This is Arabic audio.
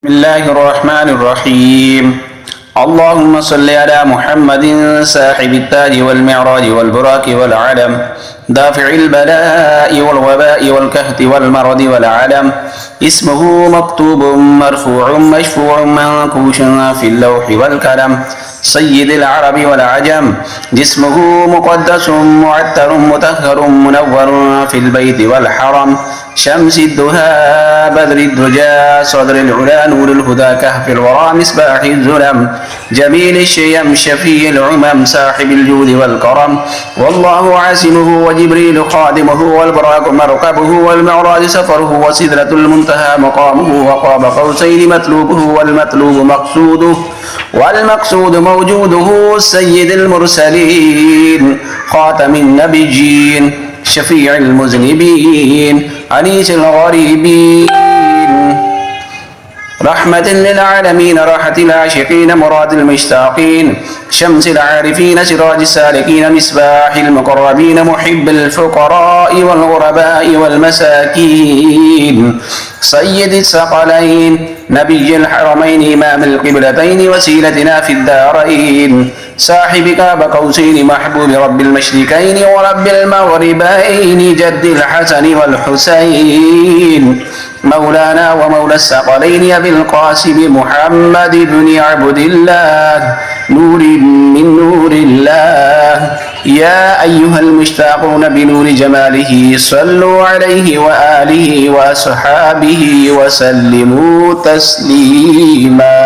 الله الرحمن الرحيم. اللهم صل على محمد صاحب التاج والمعراج والبراك والعلم، دافع البلاء والوباء والكهت والمرض والعلم، اسمه مكتوب مرفوع مشفوع منكوش في اللوح والكلم، سيد العرب والعجم، جسمه مقدس معتر مطهر منور في البيت والحرم، شمس الدهى بدر الدجى صدر العلا نور الهدى كهف الورى مصباح الظلم، جميل الشيم شفي العمم صاحب الجود والكرم، والله عاصمه وجبريل خادمه والبراق مركبه والمعراج سفره وسدرة المنتهى مقامه وقاب قوسين مطلوبه والمطلوب مقصوده والمقصود موجوده، سيد المرسلين خاتم النبيين شفيع المذنبين أنيس الغريبين، رحمة للعالمين راحة العاشقين مراد المشتاقين، شمس العارفين سراج السالكين مصباح المقربين محب الفقراء والغرباء والمساكين، سيد الثقلين نبي الحرمين إمام القبلتين وسيلتنا في الدارين، صاحب كعب قوسين محبوب رب المشركين ورب المغربين جد الحسن والحسين، مولانا ومولى الثقلين أبي القاسم محمد بن عبد الله نور من نور الله، يا أيها المشتاقون بنور جماله صلوا عليه وآله وأصحابه وسلموا تسليما.